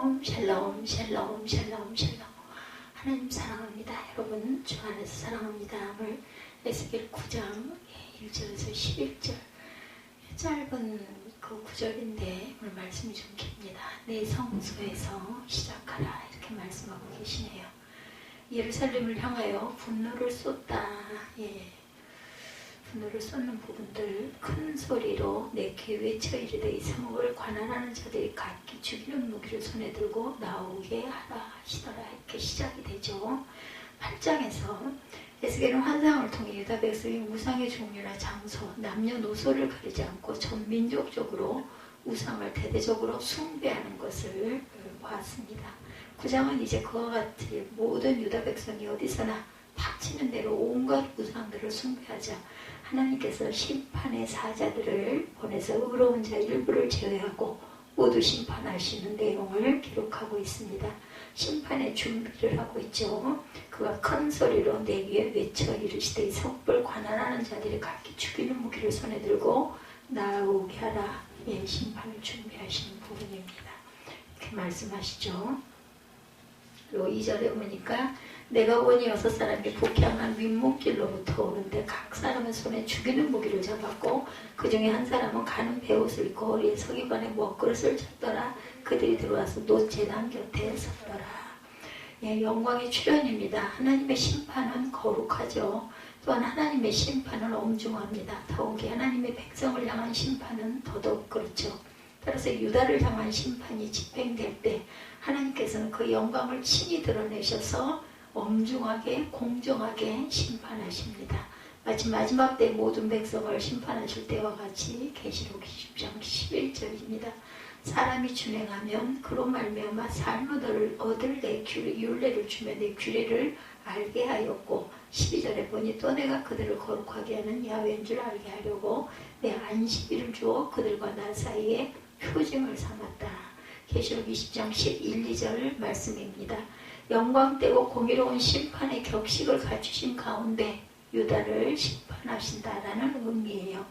샬롬 샬롬 샬롬 샬롬 샬롬. 하나님 사랑합니다. 여러분 주 안에서 사랑합니다. 오늘 에스겔 9장 1절에서 11절 짧은 그 구절인데 오늘 말씀이 좀 깁니다. 내 성소에서 시작하라 이렇게 말씀하고 계시네요. 예루살렘을 향하여 분노를 쏟다. 분노를 쏟는 부분들 큰 소리로 내 귀에 외쳐 이르되 이 성읍을 관할하는 자들이 각기 죽이는 무기를 손에 들고 나오게 하라 하시더라. 이렇게 시작이 되죠. 8장에서 에스겔은 환상을 통해 유다 백성이 우상의 종류나 장소, 남녀노소를 가리지 않고 전 민족적으로 우상을 대대적으로 숭배하는 것을 보았습니다. 9장은 이제 그와 같이 모든 유다 백성이 어디서나 닥치는 대로 온갖 우상들을 숭배하자 하나님께서 심판의 사자들을 보내서 의로운 자 일부를 제외하고 모두 심판하시는 내용을 기록하고 있습니다. 심판의 준비를 하고 있죠. 그가 큰 소리로 내 위에 외쳐 이르시되 이 성읍을 관할하는 자들이 각기 죽이는 무기를 손에 들고 나오게 하라. 심판을 준비하시는 부분입니다. 이렇게 말씀하시죠. 그리고 2절에 보니까 내가 보니 6사람이 북향한 윗목길로부터 오는데 각 사람은 손에 죽이는 무기를 잡았고 그 중에 한 사람은 가는 베옷을 입고 허리에 서기관에 먹그릇을 쳤더라. 그들이 들어와서 노제단 곁에 섰더라. 영광의 출현입니다. 하나님의 심판은 거룩하죠. 또한 하나님의 심판은 엄중합니다. 더욱이 하나님의 백성을 향한 심판은 더더욱 그렇죠. 따라서 유다를 향한 심판이 집행될 때 하나님께서는 그 영광을 친히 드러내셔서 엄중하게 공정하게 심판하십니다. 마치 마지막 때 모든 백성을 심판하실 때와 같이 계시록 20장 11절입니다. 사람이 준행하면 그로 말미암아 삶을 얻을 내 율례를 주며 내 규례를 알게 하였고 12절에 보니 또 내가 그들을 거룩하게 하는 야훼인 줄 알게 하려고 내 안식일을 주어 그들과 나 사이에 표징을 삼았다. 계시록 20장 11, 2절 말씀입니다. 영광되고 공의로운 심판의 격식을 갖추신 가운데 유다를 심판하신다라는 의미예요.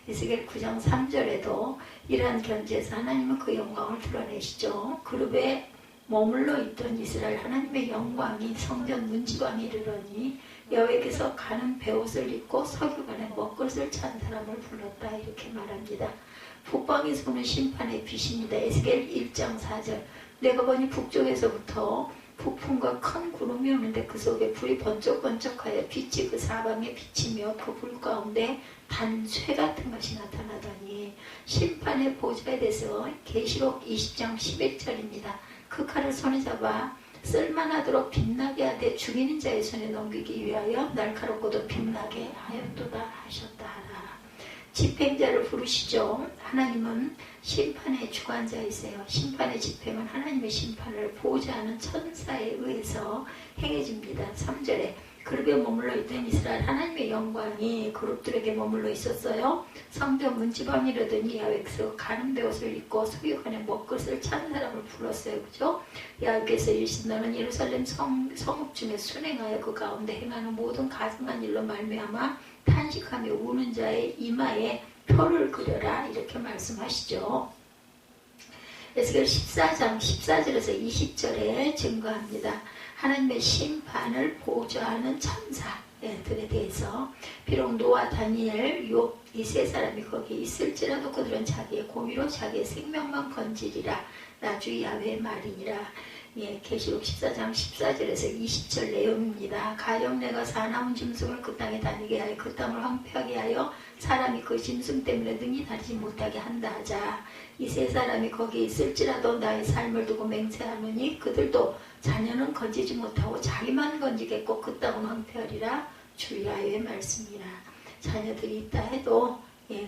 에스겔 9장 3절에도 이러한 견지에서 하나님은 그 영광을 드러내시죠. 그룹에 머물러 있던 이스라엘 하나님의 영광이 성전 문지방에 이르러니 여호와께서 가는 베옷을 입고 서기관에 먹그릇을 찬 사람을 불렀다 이렇게 말합니다. 북방에서 오는 심판의 빛입니다. 에스겔 1장 4절 내가 보니 북쪽에서부터 북풍과 큰 구름이 오는데 그 속에 불이 번쩍번쩍하여 빛이 그 사방에 비치며 그 불 가운데 단쇠 같은 것이 나타나더니 심판의 보좌에 대해서 계시록 20장 11절입니다. 그 칼을 손에 잡아 쓸만하도록 빛나게 하되 죽이는 자의 손에 넘기기 위하여 날카롭고도 빛나게 하였도다 하셨다 하라. 집행자를 부르시죠. 하나님은 심판의 주관자이세요. 심판의 집행은 하나님의 심판을 보좌하는 천사에 의해서 행해집니다. 3절에 그룹에 머물러 있던 이스라엘 하나님의 영광이 그룹들에게 머물러 있었어요. 성전 문지방에 이르더니 야훼께서 가는 베옷을 입고 서기관에 먹그릇을 찬 사람을 불렀어요. 그죠? 야훼께서 이르신 너는 예루살렘 성읍 중에 순행하여 그 가운데 행하는 모든 가증한 일로 말미암아 탄식하며 우는 자의 이마에 표를 그려라 이렇게 말씀하시죠. 에스겔 14장 14절에서 20절에 증거합니다. 하나님의 심판을 보좌하는 천사들에 대해서 비록 노아, 다니엘, 욥 이 세 사람이 거기에 있을지라도 그들은 자기의 공의로 자기의 생명만 건지리라. 나 주 야훼의 말이니라. 계시록 14장 14절에서 20절 내용입니다. 가령 내가 사나운 짐승을 그 땅에 다니게 하여 그 땅을 황폐하게 하여 사람이 그 짐승 때문에 능히 다니지 못하게 한다 하자. 이 세 사람이 거기에 있을지라도 나의 삶을 두고 맹세하노니 그들도 자녀는 건지지 못하고 자기만 건지겠고 그 땅은 황폐하리라. 주 야훼의 말씀이라. 자녀들이 있다 해도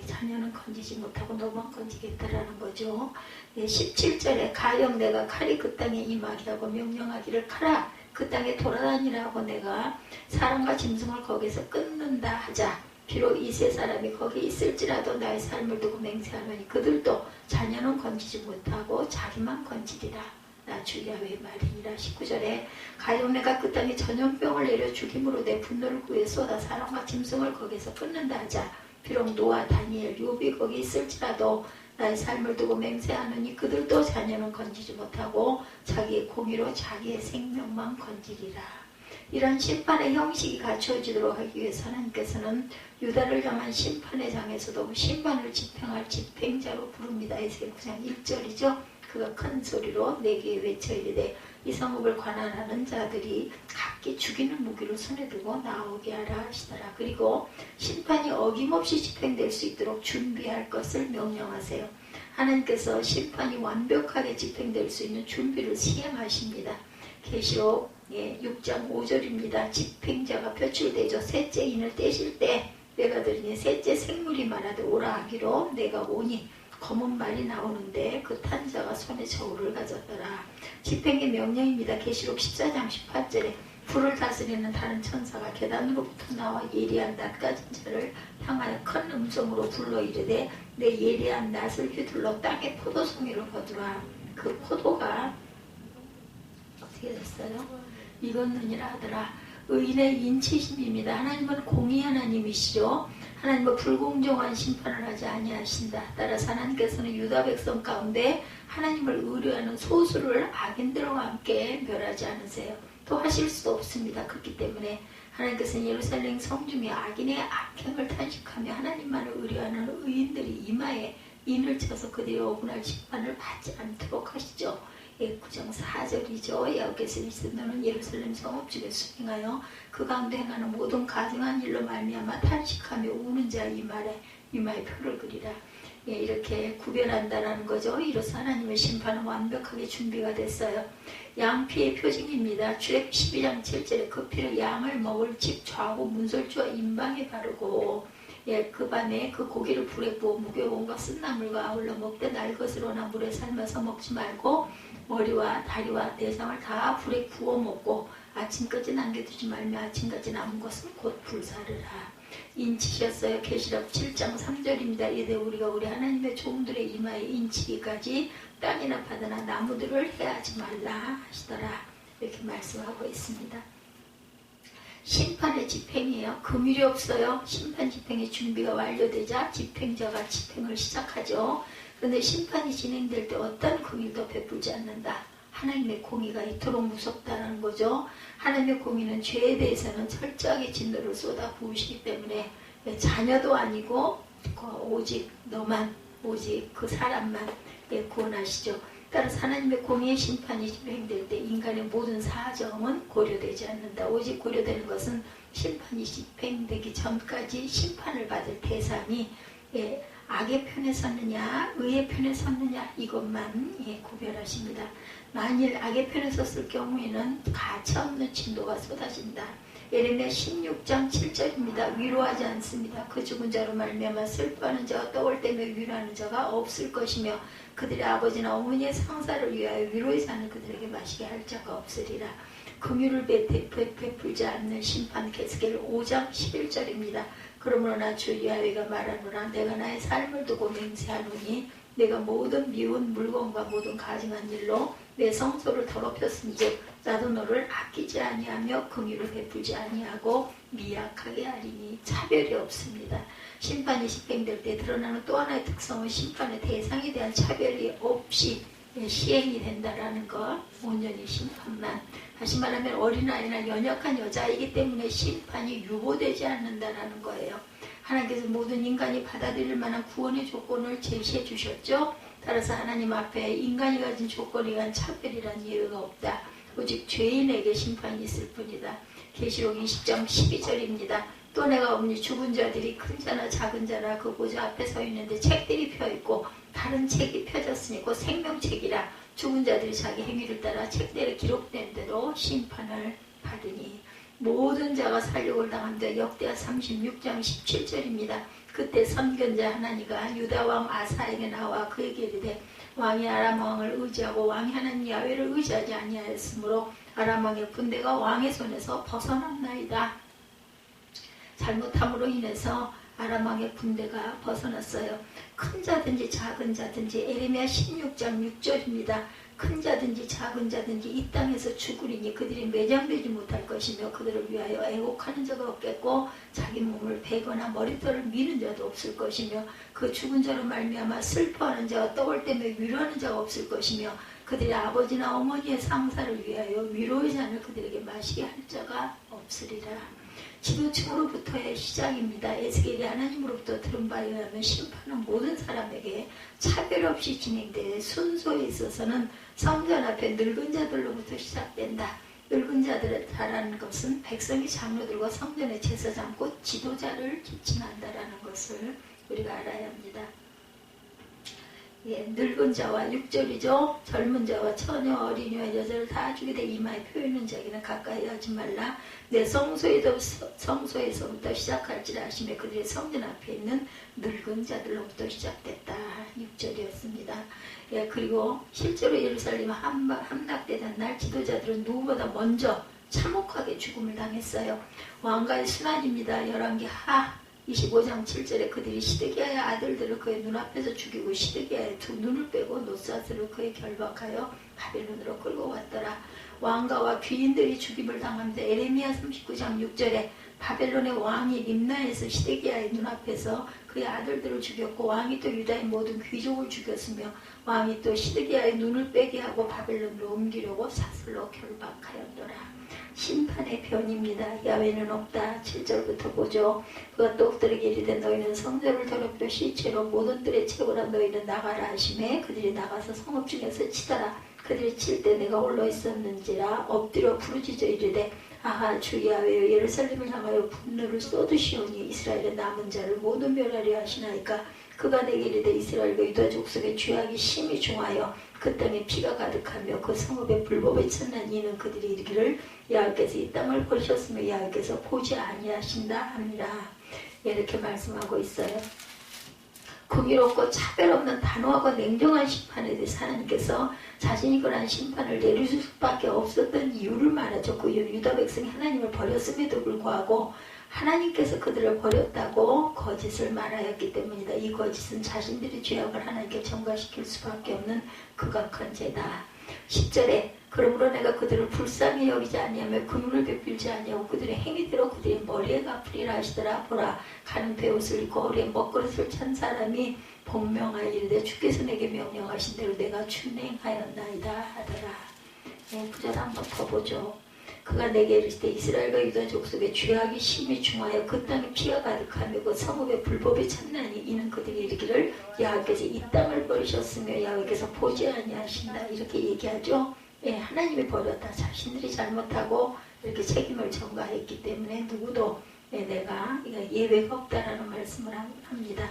자녀는 건지지 못하고 너만 건지겠다라는 거죠. 17절에 가령 내가 칼이 그 땅에 임하게 하고 명령하기를 가라 그 땅에 돌아다니라고 내가 사람과 짐승을 거기서 끊는다 하자. 비록 이 세 사람이 거기 있을지라도 나의 삶을 두고 맹세하노니 그들도 자녀는 건지지 못하고 자기만 건지리라. 나 주 야훼의 말이니라. 19절에 가령 내가 그 땅에 전염병을 내려 죽임으로 내 분노를 구해 쏟아 사람과 짐승을 거기서 끊는다 하자. 비록 노아, 다니엘, 욥이 거기 있을지라도 나의 삶을 두고 맹세하느니 그들도 자녀는 건지지 못하고 자기의 공의로 자기의 생명만 건지리라. 이런 심판의 형식이 갖추어지도록 하기 위해서 하나님께서는 유다를 향한 심판의 장에서도 심판을 집행할 집행자로 부릅니다. 에스겔 9장 1절이죠. 그가 큰 소리로 내게 외쳐 이르되 이 성읍을 관할하는 자들이 각기 죽이는 무기를 손에 들고 나오게 하라 하시더라. 그리고 심판이 어김없이 집행될 수 있도록 준비할 것을 명령하세요. 하나님께서 심판이 완벽하게 집행될 수 있는 준비를 시행하십니다. 계시록 6장 5절입니다. 집행자가 표출되죠. 셋째 인을 떼실 때 내가 들으니 셋째 생물이 말하되 오라 하기로 내가 오니 검은 말이 나오는데 그 탄 자가 손에 저울을 가졌더라. 집행의 명령입니다. 계시록 14장 18절에 불을 다스리는 다른 천사가 계단으로부터 나와 예리한 낫 가진 자를 향하여 큰 음성으로 불러 이르되 내 예리한 낫을 휘둘러 땅에 포도송이를 거두라. 그 포도가 어떻게 됐어요? 익었느니라 하더라. 의인의 인치심입니다. 하나님은 공의 하나님이시죠. 하나님은 불공정한 심판을 하지 아니하신다. 따라서 하나님께서는 유다 백성 가운데 하나님을 의뢰하는 소수를 악인들과 함께 멸하지 않으세요. 또 하실 수도 없습니다. 그렇기 때문에 하나님께서는 예루살렘 성중에 악인의 악행을 탄식하며 하나님만을 의뢰하는 의인들이 이마에 인을 쳐서 그들이 억울할 심판을 받지 않도록 하시죠. 9장 4절이죠. 여호와께서 이스라엘은 예루살렘 성읍집에 수행하여 그 가운데 행하는 모든 가증한 일로 말미암아 탄식하며 우는 자 이마에 표를 그리라. 이렇게 구별한다라는 거죠. 이로써 하나님의 심판은 완벽하게 준비가 됐어요. 양피의 표징입니다. 출애굽 12장 7절에 그 피를 양을 먹을 집 좌우 문설주와 임방에 바르고 그 밤에 그 고기를 불에 구워 무교온과 쓴나물과 아울러 먹되 날 것으로나 물에 삶아서 먹지 말고 머리와 다리와 내장을 다 불에 구워 먹고 아침까지 남겨두지 말며 아침까지 남은 것은 곧 불사르라. 인치셨어요. 계시록 7장 3절입니다. 이제 우리가 우리 하나님의 종들의 이마에 인치기까지 땅이나 바다나 나무들을 해하지 말라 하시더라. 이렇게 말씀하고 있습니다. 심판의 집행이에요. 금일이 없어요. 심판 집행의 준비가 완료되자 집행자가 집행을 시작하죠. 그런데 심판이 진행될 때 어떤 금일도 베풀지 않는다. 하나님의 공의가 이토록 무섭다는 거죠. 하나님의 공의는 죄에 대해서는 철저하게 진노를 쏟아 부으시기 때문에 자녀도 아니고 오직 너만, 오직 그 사람만 구원하시죠. 따라서 하나님의 공의의 심판이 집행될 때 인간의 모든 사정은 고려되지 않는다. 오직 고려되는 것은 심판이 집행되기 전까지 심판을 받을 대상이 악의 편에 섰느냐 의의 편에 섰느냐 이것만 구별하십니다. 만일 악의 편에 섰을 경우에는 가차없는 진도가 쏟아진다. 예레미야 16장 7절입니다. 위로하지 않습니다. 그 죽은 자로 말미암아 슬퍼하는 자와 떡을 떼며 위로하는 자가 없을 것이며 그들의 아버지나 어머니의 상사를 위하여 위로의 잔을 그들에게 마시게 할 자가 없으리라. 긍휼을 베풀지 않는 심판 에스겔 5장 11절입니다. 그러므로 나 주 여호와가 말하노라. 내가 나의 삶을 두고 맹세하노니 내가 모든 미운 물건과 모든 가증한 일로 내 성소를 더럽혔은즉 나도 너를 아끼지 아니하며 긍휼을 베풀지 아니하고 미약하게 하리니. 차별이 없습니다. 심판이 집행될 때 드러나는 또 하나의 특성은 심판의 대상에 대한 차별이 없이 시행이 된다라는 것. 온전히 심판만. 다시 말하면 어린아이나 연약한 여자이기 때문에 심판이 유보되지 않는다라는 거예요. 하나님께서 모든 인간이 받아들일 만한 구원의 조건을 제시해 주셨죠. 따라서 하나님 앞에 인간이 가진 조건에 의한 차별이란 예외가 없다. 오직 죄인에게 심판이 있을 뿐이다. 계시록 20장 12절입니다. 또 내가 없니 죽은 자들이 큰 자나 작은 자나 그 보좌 앞에 서 있는데 책들이 펴있고 다른 책이 펴졌으니 곧 생명책이라. 죽은 자들이 자기 행위를 따라 책들에 기록된 대로 심판을 받으니. 모든 자가 살육을 당한데 역대하 36장 17절입니다. 그때 선견자 하나니가 유다왕 아사에게 나와 그에게 이르되 왕이 아람 왕을 의지하고 왕이 하나님 야훼를 의지하지 아니하였으므로 아람 왕의 군대가 왕의 손에서 벗어났나이다. 잘못함으로 인해서 아람 왕의 군대가 벗어났어요. 큰 자든지 작은 자든지. 예레미야 16장 6절입니다. 큰 자든지 작은 자든지 이 땅에서 죽으리니 그들이 매장되지 못할 것이며 그들을 위하여 애곡하는 자가 없겠고 자기 몸을 베거나 머리털을 미는 자도 없을 것이며 그 죽은 자로 말미암아 슬퍼하는 자가 떡을 때문에 위로하는 자가 없을 것이며 그들의 아버지나 어머니의 상사를 위하여 위로의 잔을 그들에게 마시게 할 자가 없으리라. 지도층으로부터의 시작입니다. 에스겔이 하나님으로부터 들은 바에 의하면 심판은 모든 사람에게 차별 없이 진행되는 순서에 있어서는 성전 앞에 늙은 자들로부터 시작된다. 늙은 자들이라는 것은 백성이 장로들과 성전의 제사장 곧 지도자를 지칭한다라는 것을 우리가 알아야 합니다. 예, 늙은 자와 6절이죠. 젊은 자와 처녀, 어린이와 여자를 다 죽이되 이마에 표현은 자기는 가까이 하지 말라. 내 성소에서부터 시작할지라 하시며 그들의 성전 앞에 있는 늙은 자들로부터 시작됐다. 6절이었습니다. 예, 그리고 실제로 예루살렘 함락되던 날 지도자들은 누구보다 먼저 참혹하게 죽음을 당했어요. 왕가의 순환입니다. 열왕기 하 25장 7절에 그들이 시드기야의 아들들을 그의 눈앞에서 죽이고 시드기야의 두 눈을 빼고 노사스를 그의 결박하여 바벨론으로 끌고 왔더라. 왕가와 귀인들이 죽임을 당합니다. 에레미야 39장 6절에 바벨론의 왕이 림나에서 시드기야의 눈앞에서 그의 아들들을 죽였고 왕이 또 유다의 모든 귀족을 죽였으며 왕이 또 시드기야의 눈을 빼게 하고 바벨론으로 옮기려고 사슬로 결박하였더라. 심판의 변입니다. 야훼는 없다. 7절부터 보죠. 그가 또 그들에게 이르되 너희는 성전을 더럽혀 시체로 모든 뜰에 채우라. 너희는 나가라 하시매 그들이 나가서 성읍 중에서 치더라. 그들이 칠 때 내가 홀로 있었는지라 엎드려 부르짖어 이르되 아하 주 야훼여 예루살렘을 향하여 분노를 쏟으시오니 이스라엘의 남은 자를 모두 멸하려 하시나이까. 그가 내게 이르되 이스라엘과 유다 족속의 죄악이 심히 중하여 그 땅에 피가 가득하며 그 성읍에 불법이 쳤난 이는 그들이 이르기를 야훼께서 이 땅을 버리셨으며 야훼께서 보지 아니하신다 합니다. 이렇게 말씀하고 있어요. 공의롭고 차별 없는 단호하고 냉정한 심판에 대해서 하나님께서 자신이 그러한 심판을 내리실 수밖에 없었던 이유를 말하죠. 그 유다 백성이 하나님을 버렸음에도 불구하고 하나님께서 그들을 버렸다고 거짓을 말하였기 때문이다. 이 거짓은 자신들이 죄악을 하나님께 전가시킬 수밖에 없는 극악한 죄다. 10절에 그러므로 내가 그들을 불쌍히 여기지 아니하며 그 눈을 베풀지 아니하고 그들의 행위대로 그들의 머리에 갚으리라 하시더라. 보라 가는 베옷을 입고 허리에 먹그릇을 찬 사람이 복명하여 이르되 주께서 내게 명령하신 대로 내가 준행하였나이다 하더라. 네, 구절 한번 더 보죠. 그가 내게 이르시되 이스라엘과 유다 족속의 죄악이 심히 중하여 그 땅에 피가 가득하며 그 성읍에 불법이 찼나니 이는 그들이 이르기를 야훼께서 이 땅을 버리셨으며 야훼께서 보지 아니하신다 이렇게 얘기하죠. 예, 하나님이 버렸다. 자신들이 잘못하고 이렇게 책임을 전가했기 때문에 누구도 내가 예외가 없다라는 말씀을 합니다.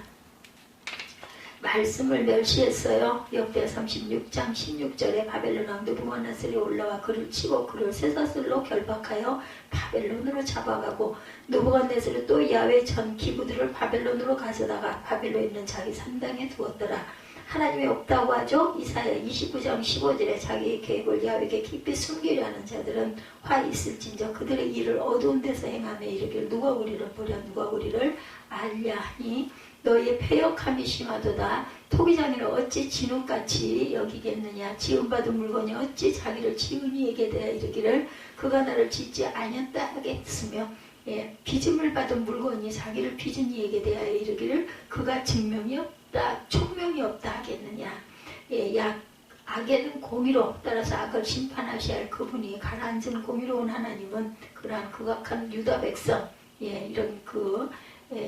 말씀을 멸시했어요. 역대 36장 16절에 바벨론 왕 느부갓네살이 올라와 그를 치고 그를 쇠사슬로 결박하여 바벨론으로 잡아가고 느부갓네살이 또 야훼 전 기구들을 바벨론으로 가져다가 바벨론에 있는 자기 산당에 두었더라. 하나님이 없다고 하죠. 이사야 29장 15절에 자기의 계획을 야훼에게 깊이 숨기려 하는 자들은 화 있을진저 그들의 일을 어두운 데서 행하며 이르기를 누가 우리를 버려 누가 우리를 알랴 하니 너희의 패역함이 심하도다. 토기장이를 어찌 진흙같이 여기겠느냐. 지음받은 물건이 어찌 자기를 지은 이에게 대하여 이르기를 그가 나를 짓지 아니었다 하겠으며 빚음을 받은 물건이 자기를 빚은 이에게 대하여 이르기를 그가 증명이 없다 총명이 없다 하겠느냐. 악에는 공의로 따라서 악을 심판하셔야 할 그분이 가라앉은 공의로운 하나님은 그러한 극악한 유다 백성 이런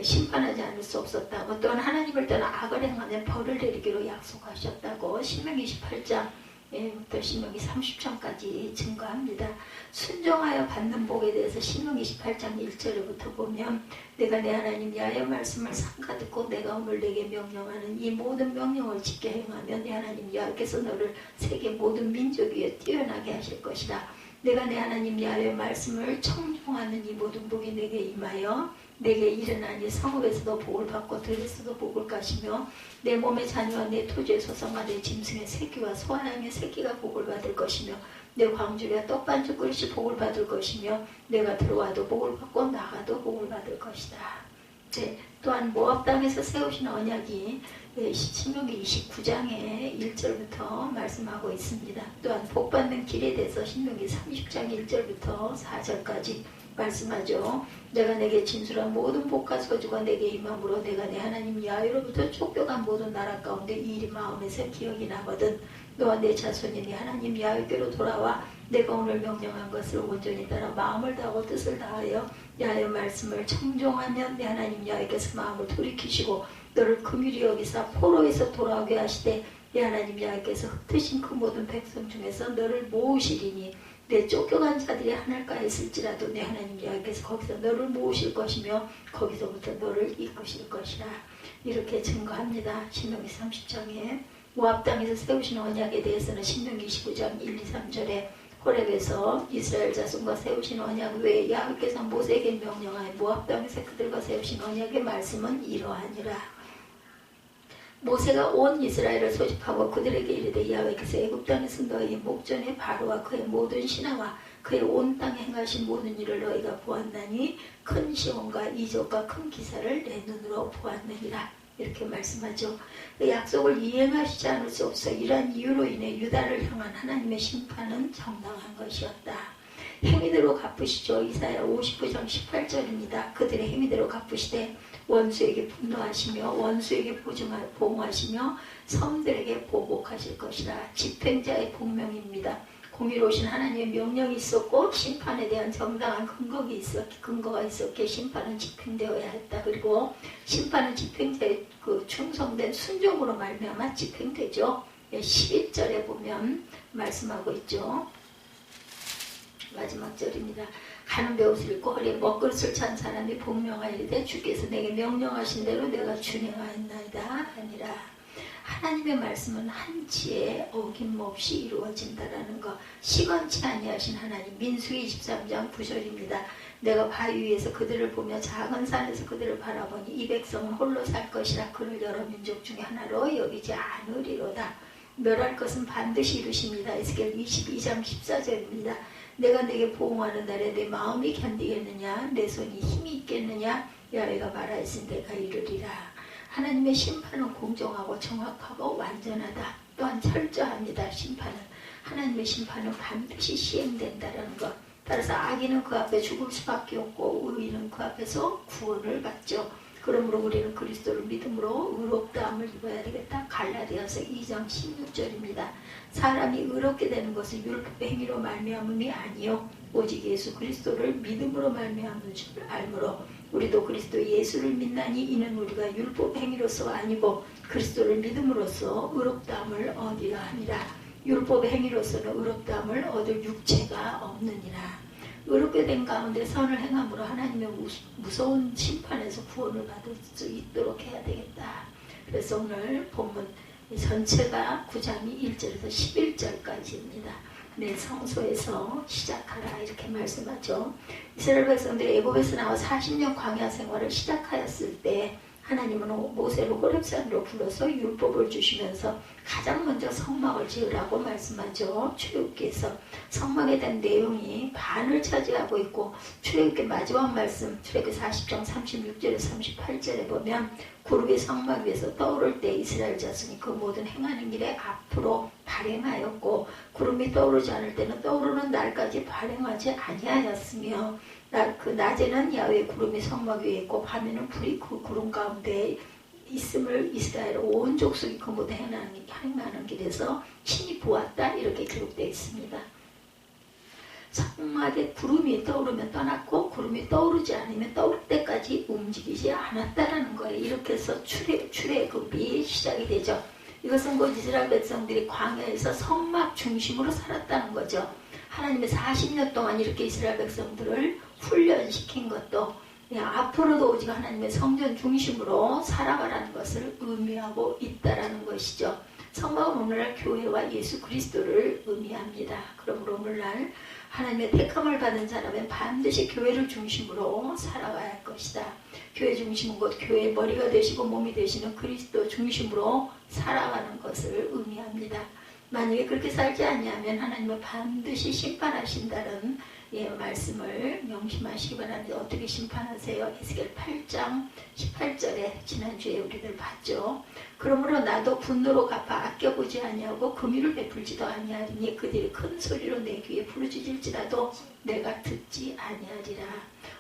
심판하지 않을 수 없었다고 또한 하나님을 떠나 악을 행하면 벌을 내리기로 약속하셨다고 신명기 28장 부터 신명기 30장까지 증거합니다. 순종하여 받는 복에 대해서 신명기 28장 1절부터 보면 내가 내 하나님 야훼 말씀을 삼가 듣고 내가 오늘 내게 명령하는 이 모든 명령을 지켜 행하면 내 하나님 야훼께서 너를 세계 모든 민족 위에 뛰어나게 하실 것이다. 내가 내 하나님 야훼 말씀을 청종하는 이 모든 복이 내게 임하여 내게 일어나니 성읍에서도 복을 받고 들에서도 복을 가시며 내 몸의 자녀와 내 토지의 소성과 내 짐승의 새끼와 소아양의 새끼가 복을 받을 것이며 내 광주리와 떡반죽 그릇이 복을 받을 것이며 내가 들어와도 복을 받고 나가도 복을 받을 것이다. 또한 모압 땅에서 세우신 언약이 신명기 29장의 1절부터 말씀하고 있습니다. 또한 복받는 길에 대해서 신명기 30장 1절부터 4절까지 말씀하죠. 내가 내게 진술한 모든 복과 저주가 내게 임함으로 내가 내 하나님 야훼로부터 쫓겨간 모든 나라 가운데 이 일이 마음에서 기억이 나거든. 너와 내 자손이 네 하나님 야훼께로 돌아와 내가 오늘 명령한 것을 온전히 따라 마음을 다하고 뜻을 다하여 야훼 말씀을 청종하면 내 하나님 야훼께서 마음을 돌이키시고 너를 긍휼히 여기사 포로에서 돌아오게 하시되 내 하나님 야훼께서 흩으신 그 모든 백성 중에서 너를 모으시리니 내 쫓겨간 자들이 하늘가에 있을지라도 내 하나님 야훼께서 거기서 너를 모으실 것이며 거기서부터 너를 이끄실 것이라. 이렇게 증거합니다. 신명기 30장에 모압 땅에서 세우신 언약에 대해서는 신명기 29장 1, 2, 3절에 호렙에서 이스라엘 자손과 세우신 언약 외에 야훼께서 모세에게 명령하여 모압 땅에서 그들과 세우신 언약의 말씀은 이러하니라. 모세가 온 이스라엘을 소집하고 그들에게 이르되 야훼께서 애굽 땅에서 너희 목전에 바로와 그의 모든 신하와 그의 온 땅에 행하신 모든 일을 너희가 보았나니 큰 시험과 이적과 큰 기사를 내 눈으로 보았느니라. 이렇게 말씀하죠. 그 약속을 이행하시지 않을 수 없어 이러한 이유로 인해 유다를 향한 하나님의 심판은 정당한 것이었다. 행위대로 갚으시죠. 이사야 59장 18절입니다. 그들의 행위대로 갚으시되 원수에게 분노하시며 원수에게 보응하시며 섬들에게 보복하실 것이라. 집행자의 복명입니다. 공의로우신 하나님의 명령이 있었고 심판에 대한 정당한 근거가 있었기에 심판은 집행되어야 했다. 그리고 심판은 집행자의 그 충성된 순종으로 말미암아 집행되죠. 11절에 보면 말씀하고 있죠. 마지막 절입니다. 가는 배옷을 입고 허리에 먹그릇을 찬 사람이 복명하이르되 주께서 내게 명령하신 대로 내가 준행하였나이다 하니라. 하나님의 말씀은 한치의 어김없이 이루어진다라는 것. 시건치 아니하신 하나님. 민수기 23장 9절입니다. 내가 바위 위에서 그들을 보며 작은 산에서 그들을 바라보니 이 백성은 홀로 살 것이라 그를 여러 민족 중에 하나로 여기지 않으리로다. 멸할 것은 반드시 이루십니다. 에스겔 22장 14절입니다. 내가 내게 보응하는 날에 내 마음이 견디겠느냐 내 손이 힘이 있겠느냐 야훼가 말하였으니 내가 이르리라. 하나님의 심판은 공정하고 정확하고 완전하다. 또한 철저합니다. 심판은 하나님의 심판은 반드시 시행된다는 것. 따라서 악인은 그 앞에 죽을 수밖에 없고 의인은 그 앞에서 구원을 받죠. 그러므로 우리는 그리스도를 믿음으로 의롭다함을 입어야 되겠다. 갈라디아서 2장 16절입니다. 사람이 의롭게 되는 것은 율법의 행위로 말미암음이 아니요 오직 예수 그리스도를 믿음으로 말미암는 줄 알므로 우리도 그리스도 예수를 믿나니 이는 우리가 율법 행위로서 아니고 그리스도를 믿음으로써 의롭다함을 얻으려 함이라. 율법의 행위로서는 의롭다함을 얻을 육체가 없느니라. 의롭게 된 가운데 선을 행함으로 하나님의 무서운 심판에서 구원을 받을 수 있도록 해야 되겠다. 그래서 오늘 본문 전체가 9장이 1절에서 11절까지입니다. 내 성소에서 시작하라 이렇게 말씀하죠. 이스라엘 백성들이 애굽에서 나와 40년 광야 생활을 시작하였을 때 하나님은 모세를 호렙산으로 불러서 율법을 주시면서 가장 먼저 성막을 지으라고 말씀하죠. 출애굽기에서 성막에 대한 내용이 반을 차지하고 있고 출애굽기 마지막 말씀 출애굽기 40장 36절에서 38절에 보면 구름이 성막 위에서 떠오를 때 이스라엘 자손이 그 모든 행하는 길에 앞으로 발행하였고 구름이 떠오르지 않을 때는 떠오르는 날까지 발행하지 아니하였으며 그 낮에는 야훼의 구름이 성막 위에 있고 밤에는 불이 그 구름 가운데 있음을 이스라엘 온 족속이 그 모든 행하는 길에서 친히 보았다 이렇게 기록되어 있습니다. 성막에 구름이 떠오르면 떠났고 구름이 떠오르지 않으면 떠오를 때까지 움직이지 않았다라는 거예요. 이렇게 해서 출애굽이 시작이 되죠. 이것은 곧 이스라엘 백성들이 광야에서 성막 중심으로 살았다는 거죠. 하나님의 40년 동안 이렇게 이스라엘 백성들을 훈련시킨 것도 앞으로도 오직 하나님의 성전 중심으로 살아가라는 것을 의미하고 있다라는 것이죠. 성막은 오늘날 교회와 예수 그리스도를 의미합니다. 그러므로 오늘날 하나님의 택함을 받은 자라면 반드시 교회를 중심으로 살아가야 할 것이다. 교회 중심은 곧 교회의 머리가 되시고 몸이 되시는 그리스도 중심으로 살아가는 것을 의미합니다. 만약에 그렇게 살지 않냐면 하나님은 반드시 심판하신다는 말씀을 명심하시기 바랍니다. 어떻게 심판하세요? 에스겔 8장 18절에 지난주에 우리들 봤죠. 그러므로 나도 분노로 갚아 아껴보지 아니하고 금유를 베풀지도 아니하리니 그들이 큰 소리로 내 귀에 부르짖을지라도 내가 듣지 아니하리라.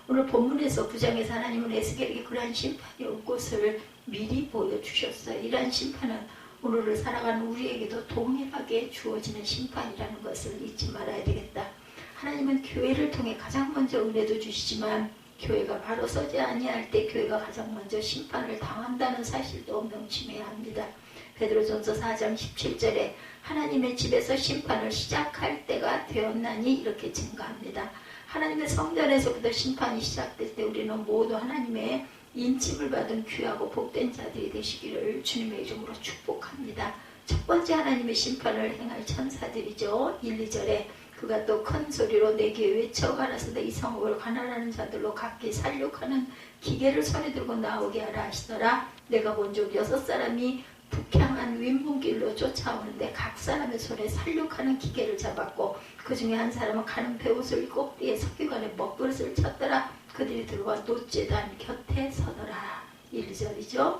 오늘 본문에서 9장에서 하나님은 에스겔에게 그러한 심판이 올 것을 미리 보여주셨어요. 이러한 심판은 오늘을 살아가는 우리에게도 동일하게 주어지는 심판이라는 것을 잊지 말아야 되겠다. 하나님은 교회를 통해 가장 먼저 은혜도 주시지만 교회가 바로 서지 아니할 때 교회가 가장 먼저 심판을 당한다는 사실도 명심해야 합니다. 베드로전서 4장 17절에 하나님의 집에서 심판을 시작할 때가 되었나니 이렇게 증가합니다. 하나님의 성전에서부터 심판이 시작될 때 우리는 모두 하나님의 인침을 받은 귀하고 복된 자들이 되시기를 주님의 이름으로 축복합니다. 첫 번째 하나님의 심판을 행할 천사들이죠. 1, 2절에 그가 또 큰 소리로 내게 외쳐 가라사대 이 성읍을 관할하는 자들로 각기 살육하는 기계를 손에 들고 나오게 하라 하시더라. 내가 본즉 6사람이 북향한 윗문길로 쫓아오는데 각 사람의 손에 살육하는 기계를 잡았고 그 중에 한 사람은 가는 베옷을 입고 띠에 석유관에 먹그릇을 찼더라. 그들이 들어와 놋제단 곁에 서더라. 1, 2절이죠.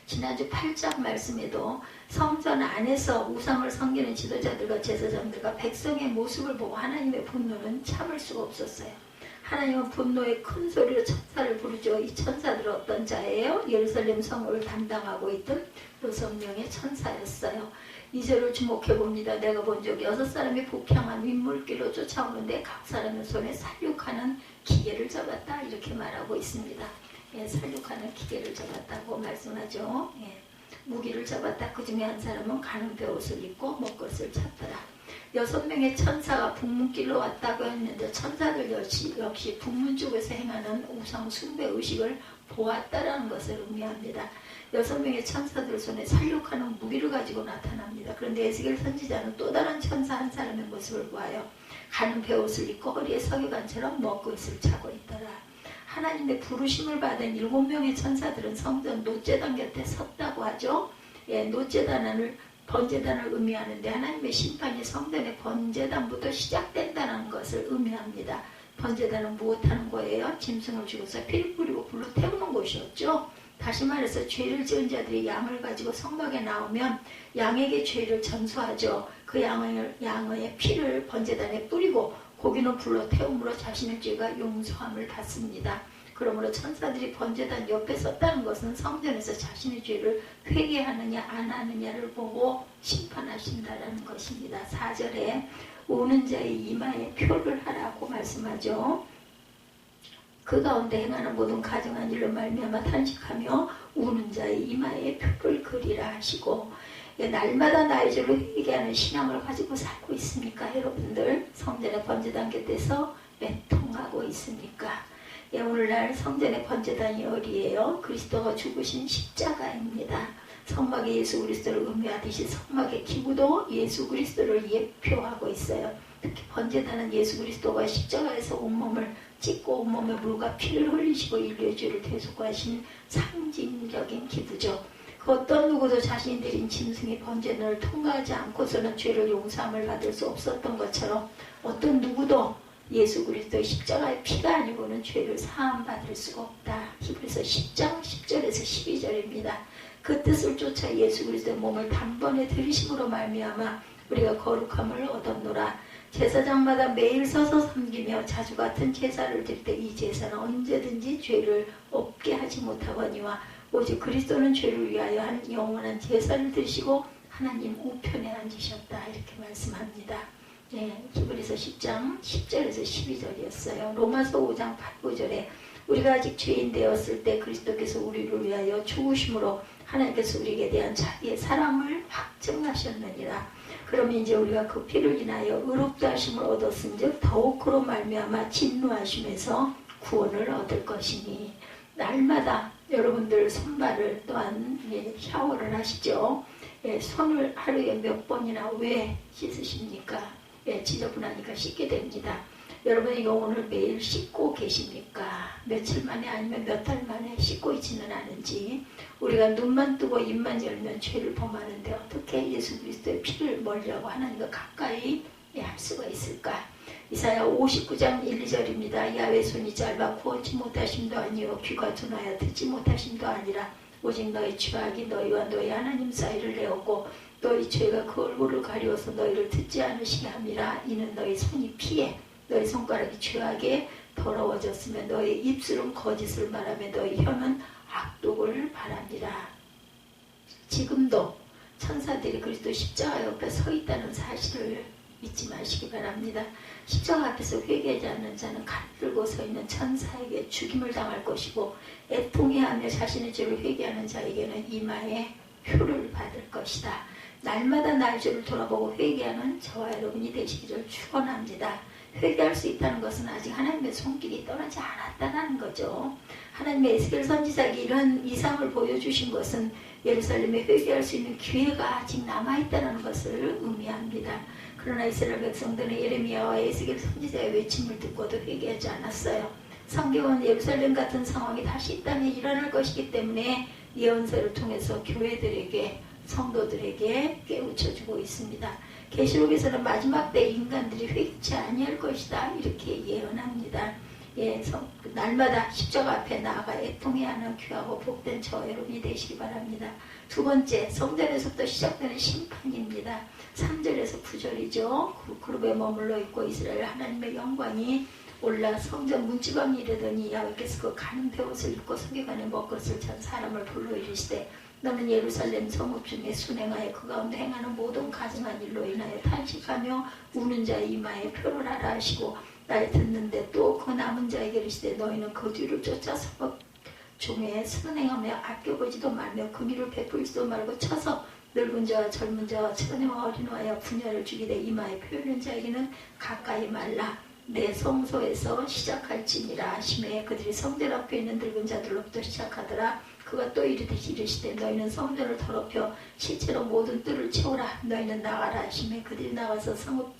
지난주 8장 말씀에도 성전 안에서 우상을 섬기는 지도자들과 제사장들과 백성의 모습을 보고 하나님의 분노는 참을 수가 없었어요. 하나님은 분노의 큰 소리로 천사를 부르죠. 이 천사들은 어떤 자예요? 예루살렘 성을 담당하고 있던 6명의 천사였어요. 2절을 주목해봅니다. 내가 본 적 6사람이 북향한 윗물길로 쫓아오는데 각 사람의 손에 살육하는 기계를 잡았다. 이렇게 말하고 있습니다. 살육하는 기계를 잡았다고 말씀하죠. 무기를 잡았다. 그 중에 한 사람은 가는 베옷을 입고 먹것을 찾더라. 6명의 천사가 북문길로 왔다고 했는데 천사들 역시 북문 쪽에서 행하는 우상 숭배 의식을 보았다라는 것을 의미합니다. 6명의 천사들 손에 살육하는 무기를 가지고 나타납니다. 그런데 에스겔 선지자는 또 다른 천사 한 사람의 모습을 보아요. 가는 베옷을 입고 허리에 석유관처럼 먹것을 차고 있더라. 하나님의 부르심을 받은 7명의 천사들은 성전 놋제단 곁에 섰다고 하죠. 놋제단을 번제단을 의미하는데 하나님의 심판이 성전의 번제단부터 시작된다는 것을 의미합니다. 번제단은 무엇하는 거예요? 짐승을 죽여서 피를 뿌리고 불로 태우는 곳이었죠. 다시 말해서 죄를 지은 자들이 양을 가지고 성막에 나오면 양에게 죄를 전수하죠. 그 양의 피를 번제단에 뿌리고 고기는 불로 태움으로 자신의 죄가 용서함을 받습니다. 그러므로 천사들이 번제단 옆에 섰다는 것은 성전에서 자신의 죄를 회개하느냐 안 하느냐를 보고 심판하신다는 것입니다. 4절에 우는 자의 이마에 표를 하라고 말씀하죠. 그 가운데 행하는 모든 가증한 일로 말미암아 탄식하며 우는 자의 이마에 표를 그리라 하시고, 날마다 나의 죄를 회개하는 신앙을 가지고 살고 있습니까? 여러분들 성전의 번제단 곁에서 애통하고 있습니까? 오늘날 성전의 번제단이 어디예요? 그리스도가 죽으신 십자가입니다. 성막의 예수 그리스도를 의미하듯이 성막의 기구도 예수 그리스도를 예표하고 있어요. 특히 번제단은 예수 그리스도가 십자가에서 온몸을 찢고 온몸에 물과 피를 흘리시고 인류의 죄를 대속하신 상징적인 기구죠. 그 어떤 누구도 자신이 드린 짐승의 번제단을 통과하지 않고서는 죄를 용서함을 받을 수 없었던 것처럼 어떤 누구도 예수 그리스도의 십자가의 피가 아니고는 죄를 사함받을 수가 없다. 히브리서 10장 10절에서 12절입니다. 그 뜻을 쫓아 예수 그리스도의 몸을 단번에 들이심으로 말미암아 우리가 거룩함을 얻었노라. 제사장마다 매일 서서 섬기며 자주 같은 제사를 드릴 때 이 제사는 언제든지 죄를 없게 하지 못하거니와 오직 그리스도는 죄를 위하여 한 영원한 제사를 드시고 하나님 우편에 앉으셨다. 이렇게 말씀합니다. 히브리서 10장 10절에서 12절이었어요. 로마서 5장 8, 9절에 우리가 아직 죄인 되었을 때 그리스도께서 우리를 위하여 죽으심으로 하나님께서 우리에게 대한 자기의 사랑을 확증하셨느니라. 그러면 이제 우리가 그 피를 인하여 의롭다 하심을 얻었은즉 더욱 그로 말미암아 진노하심에서 구원을 얻을 것이니, 날마다 여러분들 손발을 또한 샤워를 하시죠. 손을 하루에 몇 번이나 왜 씻으십니까? 지저분하니까 씻게 됩니다. 여러분의 영혼을 매일 씻고 계십니까? 며칠 만에 아니면 몇 달 만에 씻고 있지는 않은지. 우리가 눈만 뜨고 입만 열면 죄를 범하는데 어떻게 예수 그리스도의 피를 멀리하고 하나님과 가까이 할 수가 있을까? 이사야 59장 1, 2절입니다. 야훼 손이 짧아 구원치 못하심도 아니요 귀가 둔하여 듣지 못하심도 아니라 오직 너희 죄악이 너희와 너희 하나님 사이를 내었고 너희 죄가 그 얼굴을 가리워서 너희를 듣지 않으시게 함이라. 이는 너희 손이 피해 너희 손가락이 죄악에 더러워졌으며 너희 입술은 거짓을 말하며 너희 혀는 악독을 바랍니다. 지금도 천사들이 그리스도 십자가 옆에 서 있다는 사실을 잊지 마시기 바랍니다. 십자가 앞에서 회개하지 않는 자는 칼 들고 서 있는 천사에게 죽임을 당할 것이고 애통해하며 자신의 죄를 회개하는 자에게는 이마에 표를 받을 것이다. 날마다 나의 죄를 돌아보고 회개하는 저와 여러분이 되시기를 축원합니다. 회개할 수 있다는 것은 아직 하나님의 손길이 떠나지 않았다는 거죠. 하나님의 에스겔 선지자에게 이런 이상을 보여주신 것은 예루살렘에 회개할 수 있는 기회가 아직 남아있다는 것을 의미합니다. 그러나 이스라엘 백성들은 예레미야와 에스겔 선지자의 외침을 듣고도 회개하지 않았어요. 성경은 예루살렘 같은 상황이 다시 이 땅에 일어날 것이기 때문에 예언서를 통해서 교회들에게 성도들에게 깨우쳐주고 있습니다. 계시록에서는 마지막 때 인간들이 회개치 아니할 것이다 이렇게 예언합니다. 예, 날마다 십자가 앞에 나아가 애통해야 하는 귀하고 복된 저 여러분이 되시기 바랍니다. 두 번째, 성전에서부터 시작되는 심판입니다. 3절에서 9절이죠. 그 그룹에 머물러 있고 이스라엘 하나님의 영광이 올라 성전 문지방에 이르더니 야훼께서 그 가는 베옷을 입고 서기관의 먹것을 찬 사람을 불러 이르시되 너는 예루살렘 성읍 중에 순행하여 그 가운데 행하는 모든 가증한 일로 인하여 탄식하며 우는 자의 이마에 표를 하라 하시고 나의 듣는데 또 그 남은 자에게 이르시되 너희는 그 뒤를 쫓아 성읍 중에 순행하며 아껴보지도 말며 금의를 베풀지도 말고 쳐서 늙은 자와 젊은 자와 처녀와 어린아이와 부녀를 죽이되 이마에 표현한 자에게는 가까이 말라. 내 성소에서 시작할지니라 하시매 그들이 성전 앞에 있는 늙은 자들로부터 시작하더라. 그가 또 이르시되 너희는 성전을 더럽혀 실제로 모든 뜰을 채우라. 너희는 나가라 하시매 그들이 나가서 성읍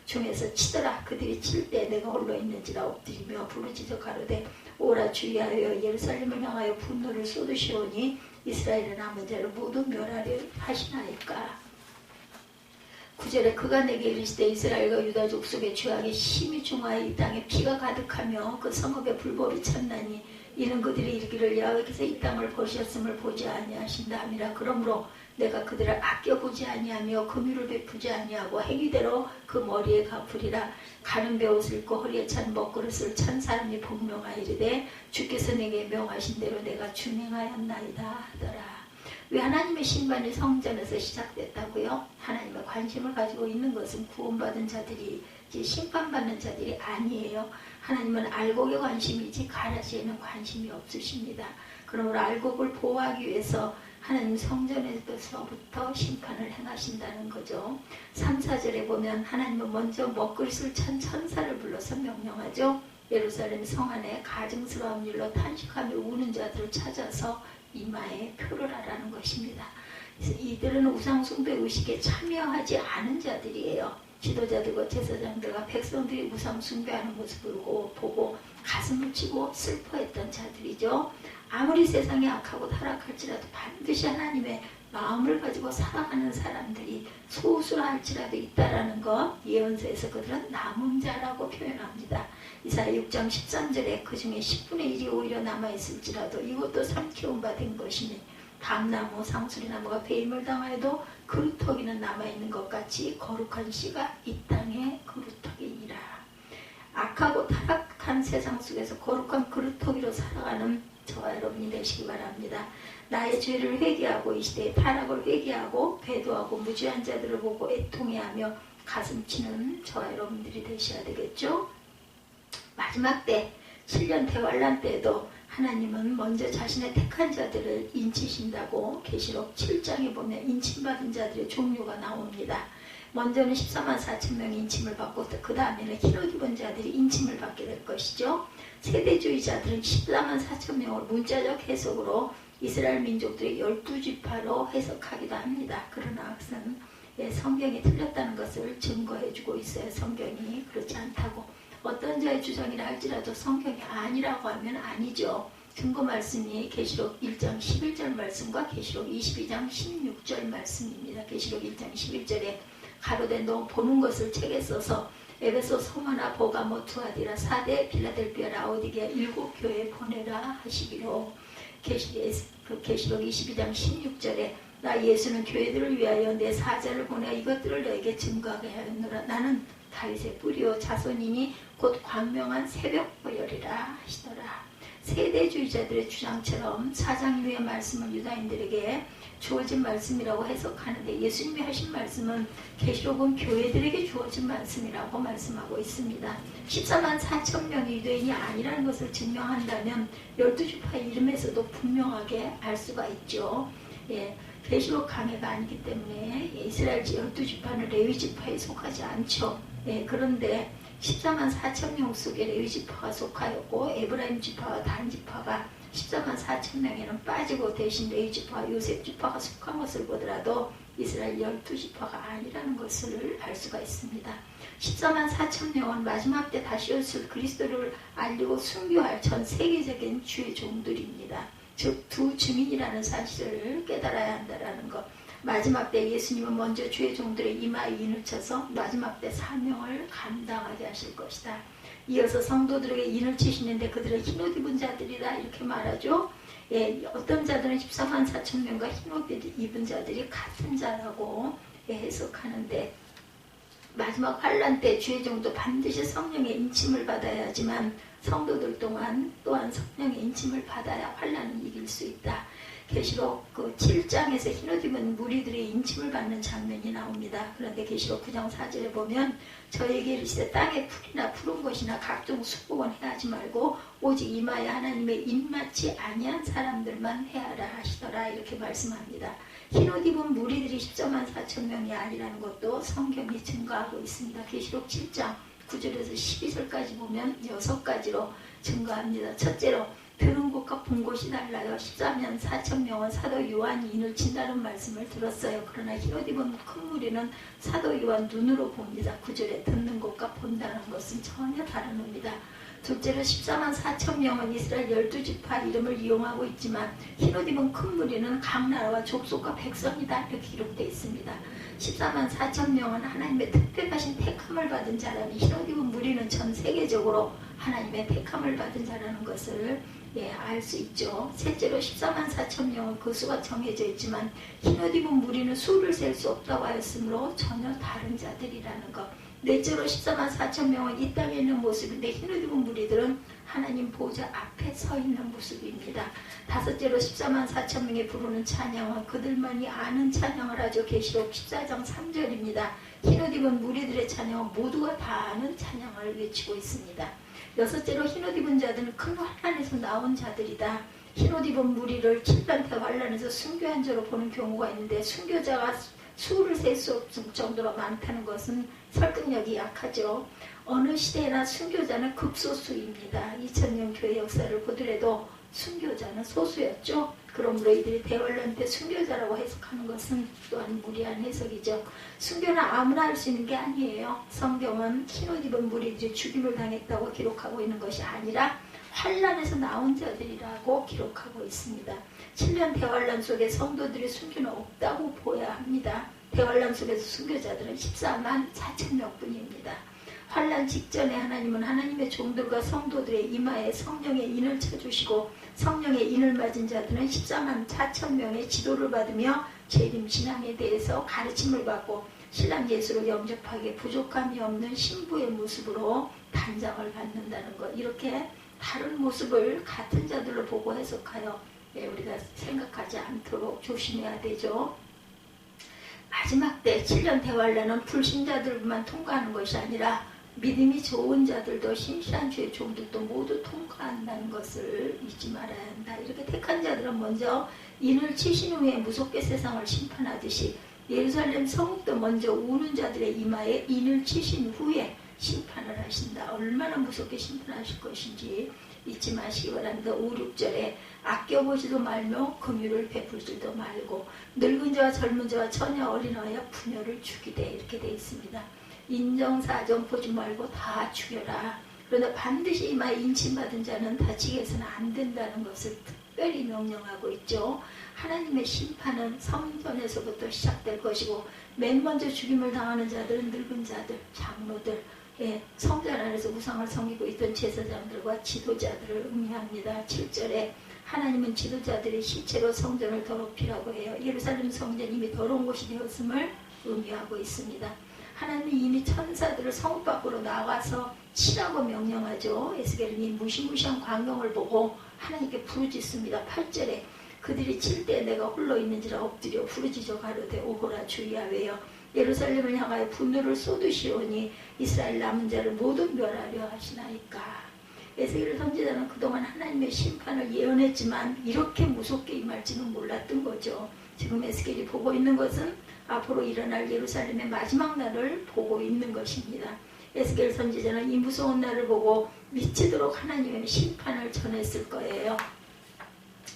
중에서 치더라. 그들이 칠 때 내가 홀로 있는지라 엎드리며 부르짖어 가로되 오라 주의하여 예루살렘을 향하여 분노를 쏟으시오니 이스라엘의 남은 자를 모두 멸하려 하시나이까. 9절에 그가 내게 이르시되 이스라엘과 유다 족속의 죄악이 심히 중하여 이 땅에 피가 가득하며 그 성읍에 불법이 찼나니 이는 그들이 이르기를 야훼께서 이 땅을 버리셨음을 보지 아니하신다 함이라. 그러므로 내가 그들을 아껴보지 아니하며 금유를 베푸지 아니하고 행위대로 그 머리에 갚으리라. 가는 베옷을 입고 허리에 찬 먹그릇을 찬 사람이 분명하여 이르되 주께서 내게 명하신 대로 내가 준행하였나이다 하더라. 왜 하나님의 심판이 성전에서 시작됐다고요? 하나님의 관심을 가지고 있는 것은 구원받은 자들이 심판받는 자들이 아니에요. 하나님은 알곡에 관심이지 가라지에는 관심이 없으십니다. 그러므로 알곡을 보호하기 위해서 하나님 성전에서부터 심판을 행하신다는 거죠. 3, 4절에 보면 하나님은 먼저 먹그릇을 찬 천사를 불러서 명령하죠. 예루살렘 성 안에 가증스러운 일로 탄식하며 우는 자들을 찾아서 이마에 표를 하라는 것입니다. 그래서 이들은 우상숭배 의식에 참여하지 않은 자들이에요. 지도자들과 제사장들과 백성들이 우상숭배하는 모습을 보고 가슴을 치고 슬퍼했던 자들이죠. 아무리 세상이 악하고 타락할지라도 반드시 하나님의 마음을 가지고 살아가는 사람들이 소수할지라도 있다라는 것, 예언서에서 그들은 남은 자라고 표현합니다. 이사야 6장 13절에 그 중에 10분의 1이 오히려 남아있을지라도 이것도 삼키운 바 된 것이니 담나무, 상수리나무가 배임을 당하여도 그루터기는 남아있는 것 같이 거룩한 씨가 이 땅에 그루터기니라. 악하고 타락한 세상 속에서 거룩한 그루터기로 살아가는 저와 여러분이 되시기 바랍니다. 나의 죄를 회개하고 이 시대의 타락을 회개하고 배도하고 무지한 자들을 보고 애통해하며 가슴 치는 저와 여러분들이 되셔야 되겠죠. 마지막 때 7년 대환란 때에도 하나님은 먼저 자신의 택한 자들을 인치신다고 계시록 7장에 보면 인침받은 자들의 종류가 나옵니다. 먼저는 14만 4천 명이 인침을 받고 그 다음에는 희록 입은 자들이 인침을 받게 될 것이죠. 세대주의자들은 14만 4천 명을 문자적 해석으로 이스라엘 민족들의 12지파로 해석하기도 합니다. 그러나 그것은 성경이 틀렸다는 것을 증거해주고 있어요. 성경이 그렇지 않다고. 어떤 자의 주장이라 할지라도 성경이 아니라고 하면 아니죠. 증거 말씀이 계시록 1장 11절 말씀과 계시록 22장 16절 말씀입니다. 계시록 1장 11절에 가로되 너 보는 것을 책에 써서 에베소, 소머나, 보가모, 투아디라, 사대, 빌라델비아, 라오디게아 7교회에 보내라 하시기로 계시록 22장 16절에 나 예수는 교회들을 위하여 내 사자를 보내 이것들을 너에게 증거하게 하였노라. 나는 다윗의 뿌리요 자손이니 곧 광명한 새벽 보혈이라 하시더라. 세대주의자들의 주장처럼 사장 이후의 말씀을 유다인들에게 주어진 말씀이라고 해석하는데 예수님이 하신 말씀은 계시록은 교회들에게 주어진 말씀이라고 말씀하고 있습니다. 14만 4천 명의 유대인이 아니라는 것을 증명한다면 12지파의 이름에서도 분명하게 알 수가 있죠. 계시록 강해가 아니기 때문에 이스라엘 12지파는 레위지파에 속하지 않죠. 그런데 14만 4천 명 속에 레위지파가 속하였고 에브라임 지파와 단 지파가 14만 4천 명에는 빠지고 대신 레위지파와 요셉지파가 속한 것을 보더라도 이스라엘 12지파가 아니라는 것을 알 수가 있습니다. 14만 4천 명은 마지막 때 다시 오실 그리스도를 알리고 순교할 전 세계적인 주의 종들입니다. 즉 두 증인이라는 사실을 깨달아야 한다는 것. 마지막 때 예수님은 먼저 주의 종들의 이마에 인을 쳐서 마지막 때 사명을 감당하게 하실 것이다. 이어서 성도들에게 인을 치시는데 그들은 흰옷 입은 자들이다 이렇게 말하죠. 어떤 자들은 14만 4천 명과 흰옷 입은 자들이 같은 자라고 해석하는데 마지막 환란 때 주의 종도 반드시 성령의 인침을 받아야 하지만 성도들 또한 성령의 인침을 받아야 환란을 이길 수 있다. 계시록 7장에서 흰옷 입은 무리들의 인침을 받는 장면이 나옵니다. 그런데 계시록 9장 4절에 보면 저에게 이르시되 땅에 풀이나 푸른 것이나 각종 수복은 해하지 말고 오직 이마에 하나님의 입맞지 아니한 사람들만 해하라 하시더라 이렇게 말씀합니다. 흰옷 입은 무리들이 14만 4천 명이 아니라는 것도 성경이 증거하고 있습니다. 계시록 7장 9절에서 12절까지 보면 6가지로 증거합니다. 첫째로 들은 곳과 본 곳이 달라요. 14만 4천 명은 사도 요한이 인을 친다는 말씀을 들었어요. 그러나 흰옷 입은 큰 무리는 사도 요한 눈으로 봅니다. 9절에 듣는 곳과 본다는 것은 전혀 다른 의미다. 둘째로 14만 4천 명은 이스라엘 12지파 이름을 이용하고 있지만 흰옷 입은 큰 무리는 각 나라와 족속과 백성이다 이렇게 기록되어 있습니다. 14만 4천 명은 하나님의 특별하신 택함을 받은 자라니 흰옷 입은 무리는 전 세계적으로 하나님의 택함을 받은 자라는 것을 알 수 있죠. 셋째로 14만 4천 명은 그 수가 정해져 있지만 흰옷 입은 무리는 수를 셀 수 없다고 하였으므로 전혀 다른 자들이라는 것. 넷째로 14만 4천 명은 이 땅에 있는 모습인데 흰옷 입은 무리들은 하나님 보좌 앞에 서 있는 모습입니다. 다섯째로 14만 4천 명이 부르는 찬양은 그들만이 아는 찬양을 하죠. 계시록 14장 3절입니다. 흰옷 입은 무리들의 찬양은 모두가 다 아는 찬양을 외치고 있습니다. 여섯째로 흰옷 입은 자들은 큰 환란에서 나온 자들이다. 흰옷 입은 무리를 7단태 환란에서 순교한 자로 보는 경우가 있는데 순교자가 수를 셀 수 없을 정도로 많다는 것은 설득력이 약하죠. 어느 시대나 순교자는 극소수입니다. 2000년 교회 역사를 보더라도 순교자는 소수였죠. 그러므로 이들이 대환란 때 순교자라고 해석하는 것은 또한 무리한 해석이죠. 순교는 아무나 할 수 있는 게 아니에요. 성경은 흰옷 입은 무리들이 죽임을 당했다고 기록하고 있는 것이 아니라 환란에서 나온 자들이라고 기록하고 있습니다. 7년 대환란 속에 성도들의 순교는 없다고 보아야 합니다. 대환란 속에서 순교자들은 14만 4천 명뿐입니다. 환란 직전에 하나님은 하나님의 종들과 성도들의 이마에 성령의 인을 쳐주시고 성령의 인을 맞은 자들은 14만 4천 명의 지도를 받으며 재림 신앙에 대해서 가르침을 받고 신랑 예수를 영접하기에 부족함이 없는 신부의 모습으로 단장을 받는다는 것. 이렇게 다른 모습을 같은 자들로 보고 해석하여 우리가 생각하지 않도록 조심해야 되죠. 마지막 때 7년 대환란은 불신자들만 통과하는 것이 아니라 믿음이 좋은 자들도 신실한 주의 종들도 모두 통과한다는 것을 잊지 말아야 한다. 이렇게 택한 자들은 먼저 인을 치신 후에 무섭게 세상을 심판하듯이 예루살렘 성읍도 먼저 우는 자들의 이마에 인을 치신 후에 심판을 하신다. 얼마나 무섭게 심판하실 것인지 잊지 마시기 바랍니다. 5, 6절에 아껴보지도 말며 긍휼을 베풀지도 말고 늙은 자와 젊은 자와 처녀 어린아이와 부녀를 죽이되 이렇게 되어 있습니다. 인정사정 보지 말고 다 죽여라. 그러나 반드시 이마에 인침받은 자는 다치게 해서는 안 된다는 것을 특별히 명령하고 있죠. 하나님의 심판은 성전에서부터 시작될 것이고 맨 먼저 죽임을 당하는 자들은 늙은 자들, 장로들, 성전 안에서 우상을 섬기고 있던 제사장들과 지도자들을 의미합니다. 7절에 하나님은 지도자들의 시체로 성전을 더럽히라고 해요. 예루살렘 성전이 이미 더러운 곳이 되었음을 의미하고 있습니다. 하나님은 이미 천사들을 성읍 밖으로 나가서 치라고 명령하죠. 에스겔은 이 무시무시한 광경을 보고 하나님께 부르짖습니다. 8절에 그들이 칠 때 내가 홀로 있는지라 엎드려 부르짖어 가로되 오호라 주 야훼여 예루살렘을 향하여 분노를 쏟으시오니 이스라엘 남은 자를 모두 멸하려 하시나이까. 에스겔 선지자는 그동안 하나님의 심판을 예언했지만 이렇게 무섭게 임할지는 몰랐던 거죠. 지금 에스겔이 보고 있는 것은 앞으로 일어날 예루살렘의 마지막 날을 보고 있는 것입니다. 에스겔 선지자는 이 무서운 날을 보고 미치도록 하나님의 심판을 전했을 거예요.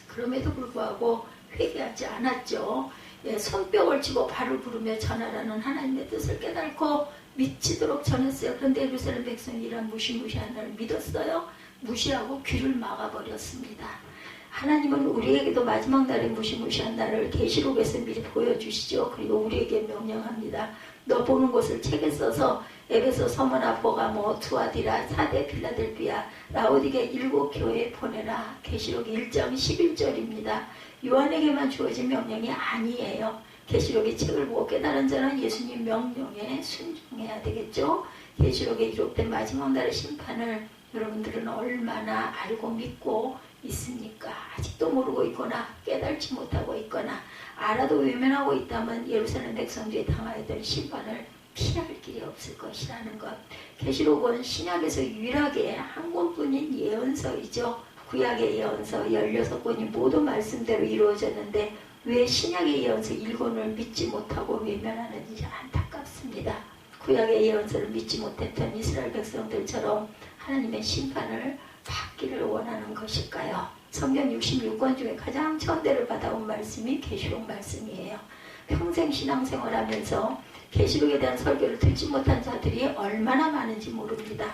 그럼에도 불구하고 회개하지 않았죠. 손뼉을 치고 발을 부르며 전하라는 하나님의 뜻을 깨닫고 미치도록 전했어요. 그런데 예루살렘 백성이 이런 무시무시한 날을 믿었어요. 무시하고 귀를 막아버렸습니다. 하나님은 우리에게도 마지막 날의 무시무시한 날을 계시록에서 미리 보여주시죠. 그리고 우리에게 명령합니다. 너 보는 곳을 책에 써서 에베소, 서머나, 버가모, 투아디라, 사데, 필라델피아, 라오디게 7교회에 보내라. 계시록 1장 11절입니다. 요한에게만 주어진 명령이 아니에요. 계시록의 책을 보고 깨달은 자는 예수님 명령에 순종해야 되겠죠. 계시록에 기록된 마지막 날의 심판을 여러분들은 얼마나 알고 믿고 있습니까? 아직도 모르고 있거나 깨달지 못하고 있거나 알아도 외면하고 있다면 예루살렘 백성들이 당하여야 될 심판을 피할 길이 없을 것이라는 것. 계시록은 신약에서 유일하게 한 권뿐인 예언서이죠. 구약의 예언서 16권이 모두 말씀대로 이루어졌는데 왜 신약의 예언서 1권을 믿지 못하고 외면하는지 안타깝습니다. 구약의 예언서를 믿지 못했던 이스라엘 백성들처럼 하나님의 심판을 받기를 원하는 것일까요? 성경 66권 중에 가장 천대를 받아온 말씀이 계시록 말씀이에요. 평생 신앙생활하면서 계시록에 대한 설교를 듣지 못한 자들이 얼마나 많은지 모릅니다.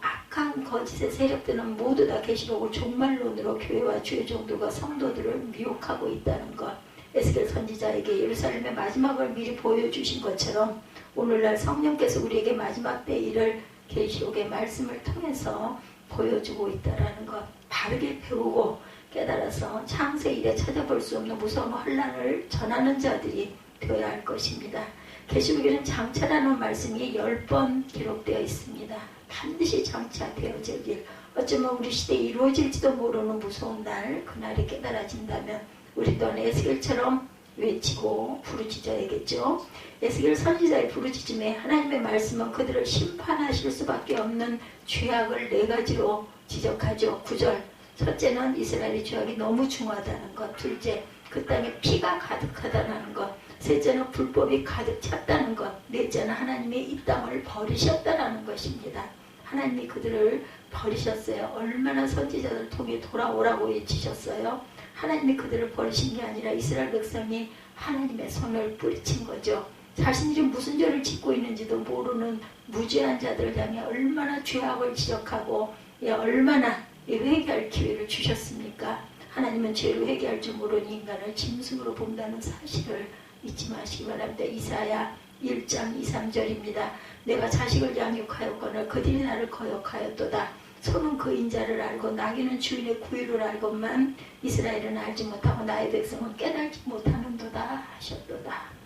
악한 거짓의 세력들은 모두 다 계시록을 종말론으로 교회와 주의 종들과 성도들을 미혹하고 있다는 것. 에스겔 선지자에게 예루살렘의 마지막을 미리 보여주신 것처럼 오늘날 성령께서 우리에게 마지막 때 일을 계시록의 말씀을 통해서 보여주고 있다는 것. 바르게 배우고 깨달아서 창세일에 찾아볼 수 없는 무서운 환란을 전하는 자들이 되어야 할 것입니다. 계시록에는 장차라는 말씀이 10번 기록되어 있습니다. 반드시 장차되어질 일, 어쩌면 우리 시대에 이루어질지도 모르는 무서운 날, 그날이 깨달아진다면 우리 또한 에스겔처럼 외치고 부르짖어야겠죠. 에스겔 선지자의 부르짖음에 하나님의 말씀은 그들을 심판하실 수밖에 없는 죄악을 4가지로 지적하죠. 9절, 첫째는 이스라엘의 죄악이 너무 중하다는 것. 둘째, 그 땅에 피가 가득하다는 것. 셋째는 불법이 가득 찼다는 것. 넷째는 하나님의 이 땅을 버리셨다는 것입니다. 하나님이 그들을 버리셨어요. 얼마나 선지자들 통해 돌아오라고 외치셨어요. 하나님이 그들을 버리신 게 아니라 이스라엘 백성이 하나님의 손을 뿌리친 거죠. 자신들이 무슨 죄를 짓고 있는지도 모르는 무죄한 자들을 향해 얼마나 죄악을 지적하고 얼마나 회개할 기회를 주셨습니까? 하나님은 죄를 회개할 줄 모르는 인간을 짐승으로 본다는 사실을 잊지 마시기 바랍니다. 이사야 1장 2, 3절입니다. 내가 자식을 양육하였거늘 그들이 나를 거역하였도다. 소는 그 인자를 알고 나귀는 주인의 구유를 알고만 이스라엘은 알지 못하고 나의 백성은 깨달지 못하는도다 하셨도다.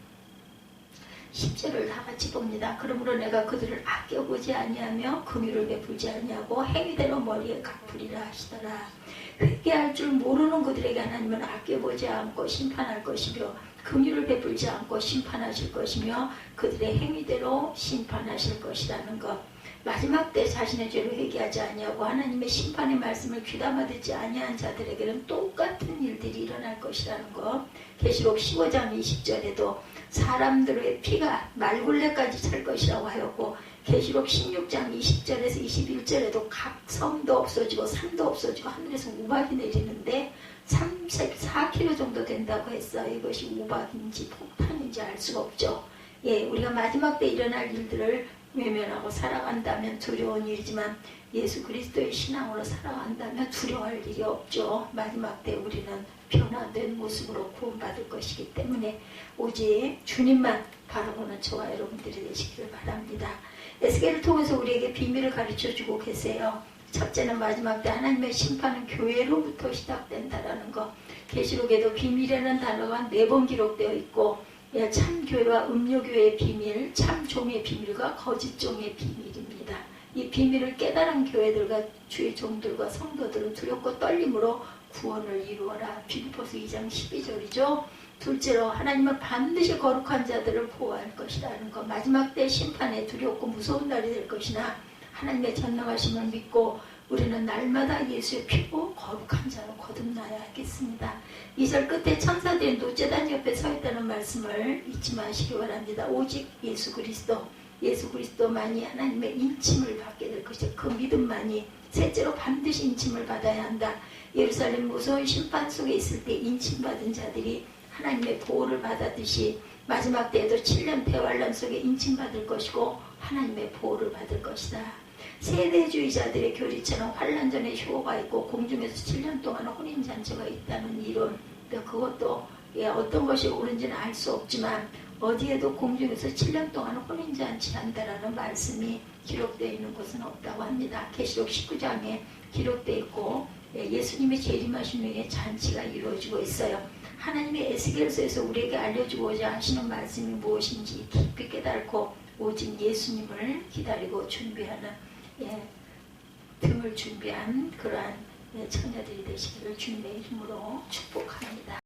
10절을 다 같이 봅니다. 그러므로 내가 그들을 아껴보지 아니하며 긍휼을 베풀지 아니하고 행위대로 머리에 갚으리라 하시더라. 회개할 줄 모르는 그들에게 하나님은 아껴보지 않고 심판할 것이며 긍휼을 베풀지 않고 심판하실 것이며 그들의 행위대로 심판하실 것이라는 것. 마지막 때 자신의 죄를 회개하지 아니하고 하나님의 심판의 말씀을 귀담아 듣지 아니한 자들에게는 똑같은 일들이 일어날 것이라는 것. 계시록 15장 20절에도 사람들의 피가 말굴레까지 찰 것이라고 하였고 계시록 16장 20절에서 21절에도 각 섬도 없어지고 산도 없어지고 하늘에서 우박이 내리는데 34km 정도 된다고 했어요. 이것이 우박인지 폭탄인지 알 수가 없죠. 우리가 마지막 때 일어날 일들을 외면하고 살아간다면 두려운 일이지만 예수 그리스도의 신앙으로 살아간다면 두려워할 일이 없죠. 마지막 때 우리는 변화된 모습으로 구원받을 것이기 때문에 오직 주님만 바라보는 저와 여러분들이 되시기를 바랍니다. 에스겔을 통해서 우리에게 비밀을 가르쳐주고 계세요. 첫째는 마지막 때 하나님의 심판은 교회로부터 시작된다라는 것. 계시록에도 비밀이라는 단어가 4번 기록되어 있고 참 교회와 음료 교회의 비밀, 참 종의 비밀과 거짓 종의 비밀입니다. 이 비밀을 깨달은 교회들과 주의 종들과 성도들은 두렵고 떨림으로 구원을 이루어라. 빌립보서 2장 12절이죠. 둘째로 하나님은 반드시 거룩한 자들을 보호할 것이라는 것. 마지막 때 심판에 두렵고 무서운 날이 될 것이나 하나님의 전능하심을 믿고 우리는 날마다 예수의 피로 거룩한 자로 거듭나야 하겠습니다. 2절 끝에 천사들이 노제단 옆에 서 있다는 말씀을 잊지 마시기 바랍니다. 오직 예수 그리스도만이 하나님의 인침을 받게 될 것이죠. 그 믿음만이 셋째로 반드시 인침을 받아야 한다. 예루살렘 무서운 심판 속에 있을 때 인침받은 자들이 하나님의 보호를 받았듯이 마지막 때에도 7년 대환란 속에 인침받을 것이고 하나님의 보호를 받을 것이다. 세대주의자들의 교리처럼 환란 전에 휴거가 있고 공중에서 7년 동안 혼인잔치가 있다는 이론, 그것도 어떤 것이 옳은지는 알 수 없지만 어디에도 공중에서 7년 동안 혼인잔치 한다라는 말씀이 기록되어 있는 곳은 없다고 합니다. 계시록 19장에 기록되어 있고 예수님의 재림하신 후에 잔치가 이루어지고 있어요. 하나님의 에스겔서에서 우리에게 알려주고자 하시는 말씀이 무엇인지 깊이 깨달고 오직 예수님을 기다리고 준비하는 등을 준비한 그러한 처녀들이 되시기를 주님의 이름으로 축복합니다.